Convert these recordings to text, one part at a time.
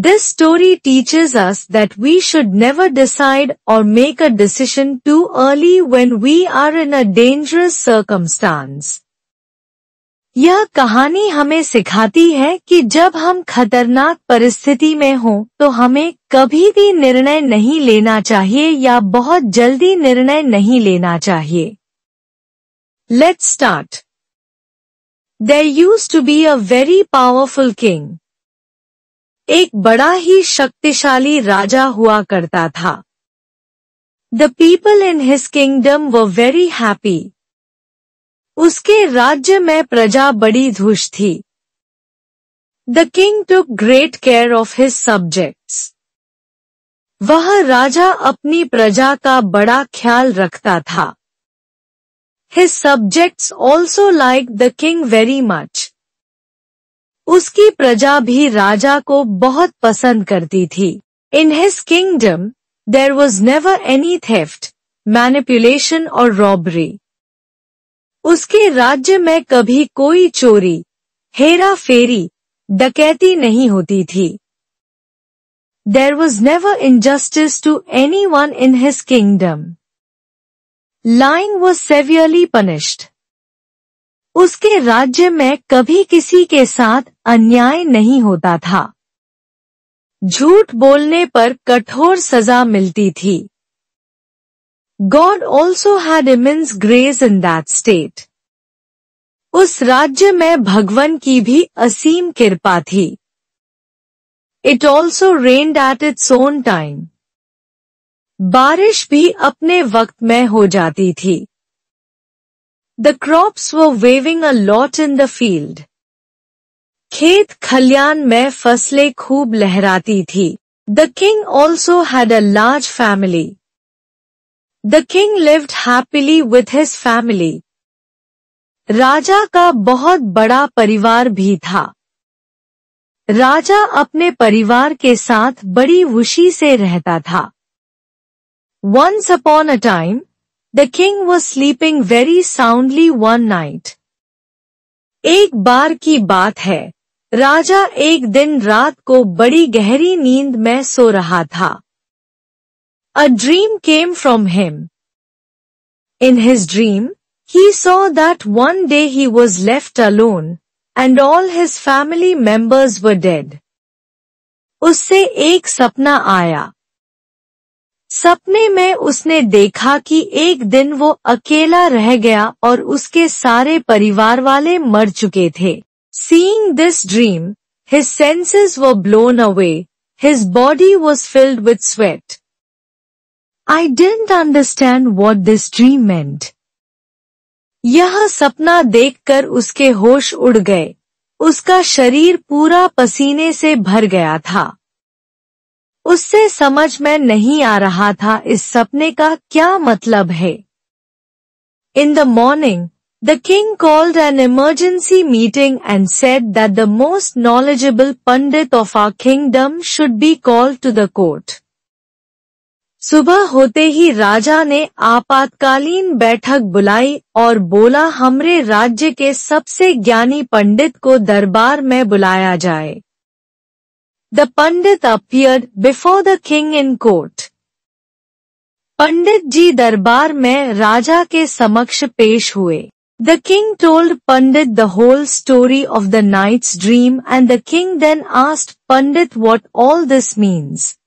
This story teaches us that we should never decide or make a decision too early when we are in a dangerous circumstance. यह कहानी हमें सिखाती है कि जब हम खतरनाक परिस्थिति में हों तो हमें कभी भी निर्णय नहीं लेना चाहिए या बहुत जल्दी निर्णय नहीं लेना चाहिए। Let's start. There used to be a very powerful king. एक बड़ा ही शक्तिशाली राजा हुआ करता था। The people in his kingdom were very happy. उसके राज्य में प्रजा बड़ी खुश थी। The king took great care of his subjects. वह राजा अपनी प्रजा का बड़ा ख्याल रखता था। His subjects also liked the king very much. उसकी प्रजा भी राजा को बहुत पसंद करती थी। In his kingdom, there was never any theft, manipulation or robbery. उसके राज्य में कभी कोई चोरी, हेरा फेरी, डकैती नहीं होती थी। There was never injustice to anyone in his kingdom. Lying was severely punished. उसके राज्य में कभी किसी के साथ अन्याय नहीं होता था। झूठ बोलने पर कठोर सजा मिलती थी। God also had immense grace in that state. उस राज्य में भगवान की भी असीम कृपा थी। It also rained at its own time. बारिश भी अपने वक्त में हो जाती थी। The crops were waving a lot in the field. खेत खलियान में फसलें खूब लहराती थी। The king also had a large family. The king lived happily with his family. राजा का बहुत बड़ा परिवार भी था। राजा अपने परिवार के साथ बड़ी खुशी से रहता था। Once upon a time, the king was sleeping very soundly one night. एक बार की बात है, राजा एक दिन रात को बड़ी गहरी नींद में सो रहा था। A dream came from him. In his dream, he saw that one day he was left alone, and all his family members were dead. उससे एक सपना आया। सपने में उसने देखा कि एक दिन वो अकेला रह गया और उसके सारे परिवार वाले मर चुके थे। Seeing this dream, his senses were blown away, his body was filled with sweat. I didn't understand what this dream meant. यह सपना देखकर उसके होश उड़ गए। उसका शरीर पूरा पसीने से भर गया था। उससे समझ में नहीं आ रहा था इस सपने का क्या मतलब है। In the morning, the king called an emergency meeting and said that the most knowledgeable Pandit of our kingdom should be called to the court. सुबह होते ही राजा ने आपातकालीन बैठक बुलाई और बोला हमरे राज्य के सबसे ज्ञानी पंडित को दरबार में बुलाया जाए। The Pandit appeared before the king in court. पंडित जी दरबार में राजा के समक्ष पेश हुए। The king told Pandit the whole story of the night's dream and the king then asked Pandit what all this means.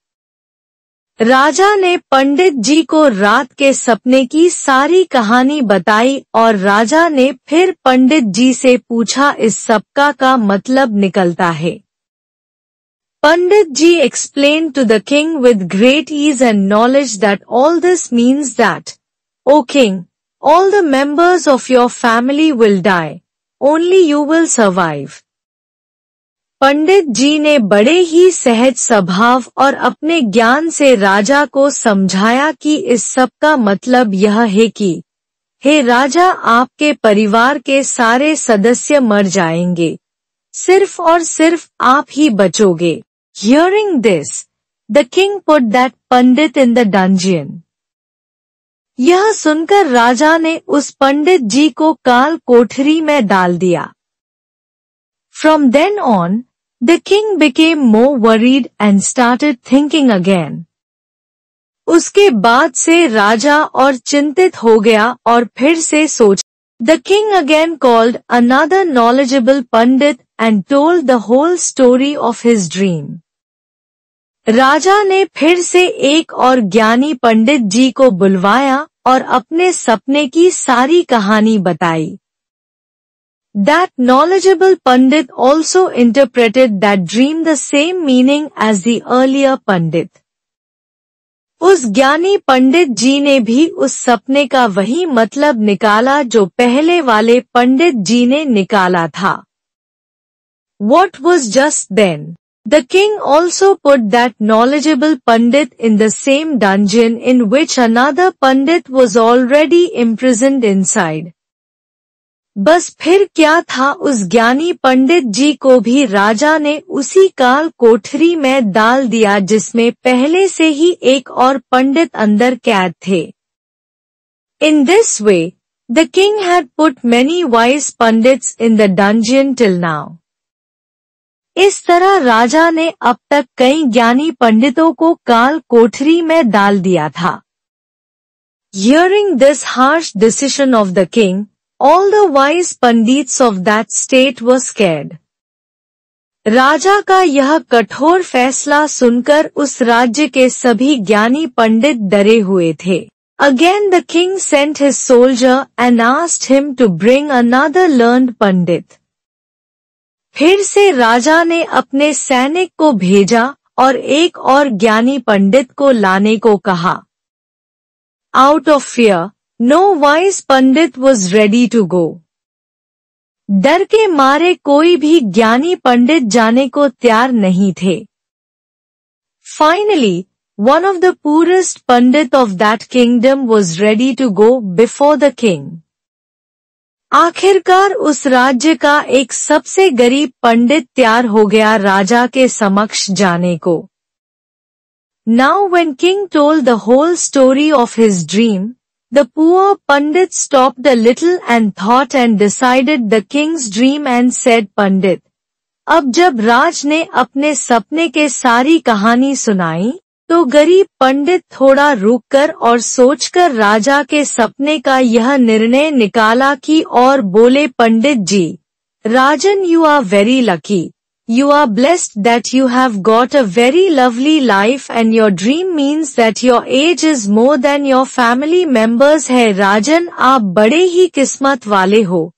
राजा ने पंडित जी को रात के सपने की सारी कहानी बताई और राजा ने फिर पंडित जी से पूछा इस सबका का मतलब निकलता है। Pandit ji explained to the king with great ease and knowledge that all this means that, O king, all the members of your family will die, only you will survive. पंडित जी ने बड़े ही सहज स्वभाव और अपने ज्ञान से राजा को समझाया कि इस सब का मतलब यह है कि, हे राजा आपके परिवार के सारे सदस्य मर जाएंगे, सिर्फ और सिर्फ आप ही बचोगे। Hearing this, the king put that Pandit in the dungeon. यह सुनकर राजा ने उस पंडित जी को काल कोठरी में डाल दिया। From then on, The king became more worried and started thinking again. उसके बाद से राजा और चिंतित हो गया और फिर से सोच. The king again called another knowledgeable pandit and told the whole story of his dream. राजा ने फिर से एक और ज्ञानी पंडित जी को बुलवाया और अपने सपने की सारी कहानी बताई. That knowledgeable pandit also interpreted that dream the same meaning as the earlier pandit. उस ज्ञानी पंडित जी ने भी उस सपने का वही मतलब निकाला जो पहले वाले पंडित जी ने निकाला था. What was just then? The king also put that knowledgeable pandit in the same dungeon in which another pandit was already imprisoned inside. बस फिर क्या था, उस ज्ञानी पंडित जी को भी राजा ने उसी काल कोठरी में डाल दिया जिसमें पहले से ही एक और पंडित अंदर कैद थे. In this way, the king had put many wise pandits in the dungeon till now. इस तरह राजा ने अब तक कई ज्ञानी पंडितों को काल कोठरी में डाल दिया था. Hearing this harsh decision of the king, all the wise pandits of that state were scared. राजा का यह कठोर फैसला सुनकर उस राज्य के सभी ज्ञानी पंडित डरे हुए थे. Again the king sent his soldier and asked him to bring another learned pandit. फिर से राजा ने अपने सैनिक को भेजा और एक और ज्ञानी पंडित को लाने को कहा. Out of fear, no wise pandit was ready to go. डर के मारे कोई भी ज्ञानी पंडित जाने को तैयार नहीं थे. Finally, one of the poorest pandit of that kingdom was ready to go before the king. आखिरकार उस राज्य का एक सबसे गरीब पंडित तैयार हो गया राजा के समक्ष जाने को. Now when king told the whole story of his dream, the poor pandit stopped a little and thought and decided the king's dream and said, Pandit. अब जब राज ने अपने सपने के सारी कहानी सुनाई, तो गरीब पंडित थोड़ा रुककर और सोचकर राजा के सपने का यह निर्णय निकाला कि और बोले, पंडित जी, राजन, you are very lucky. You are blessed that you have got a very lovely life and your dream means that your age is more than your family members है. राजन, आप बड़े ही किस्मत वाले हो.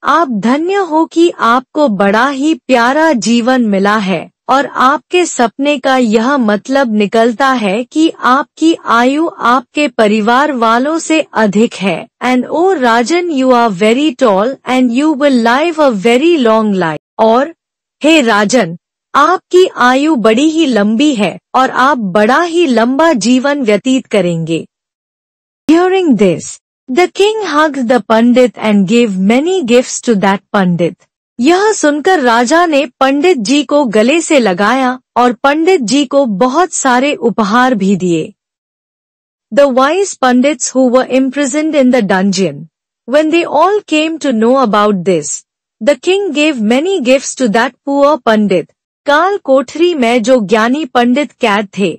आप धन्य हो कि आपको बड़ा ही प्यारा जीवन मिला है और आपके सपने का यह मतलब निकलता है कि आपकी आयु आपके परिवार वालों से अधिक है. And oh Rajan, you are very tall and you will live a very long life. और हे राजन, आपकी आयु बड़ी ही लंबी है और आप बड़ा ही लंबा जीवन व्यतीत करेंगे. Hearing this, the king hugged the pandit and gave many gifts to that pandit. यह सुनकर राजा ने पंडित जी को गले से लगाया और पंडित जी को बहुत सारे उपहार भी दिए. The wise pandits who were imprisoned in the dungeon, when they all came to know about this, the king gave many gifts to that poor pandit. काल कोठरी में जो ज्ञानी पंडित कैद थे,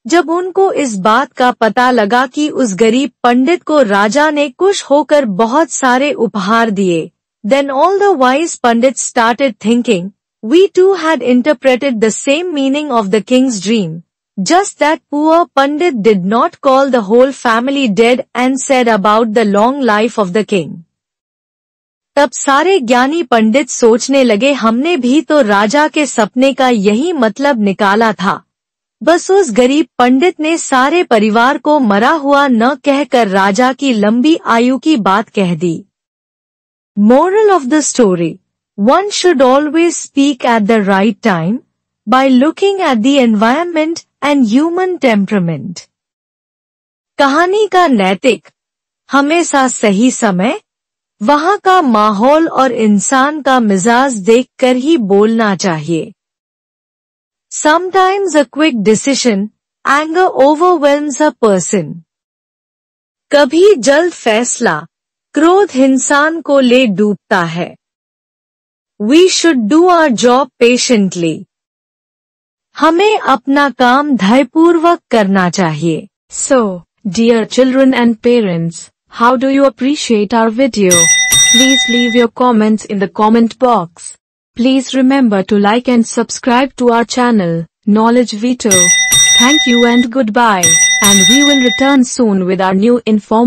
जब उनको इस बात का पता लगा कि उस गरीब पंडित को राजा ने खुश होकर बहुत सारे उपहार दिए, then all the wise pandits started thinking, we too had interpreted the same meaning of the king's dream. Just that poor pandit did not call the whole family dead and said about the long life of the king. तब सारे ज्ञानी पंडित सोचने लगे, हमने भी तो राजा के सपने का यही मतलब निकाला था. बस उस गरीब पंडित ने सारे परिवार को मरा हुआ न कहकर राजा की लंबी आयु की बात कह दी. Moral of the story: one should always speak at the right time by looking at the environment and human temperament. कहानी का नैतिक: हमेशा सही समय, वहाँ का माहौल और इंसान का मिजाज देखकर ही बोलना चाहिए. Sometimes a quick decision, anger overwhelms a person. कभी जल्द फैसला, क्रोध इंसान को ले डूबता है. We should do our job patiently. हमें अपना काम धैर्यपूर्वक करना चाहिए. So, dear children and parents, how do you appreciate our video? Please leave your comments in the comment box. Please remember to like and subscribe to our channel, Knowledge Vito. Thank you and goodbye, and we will return soon with our new informative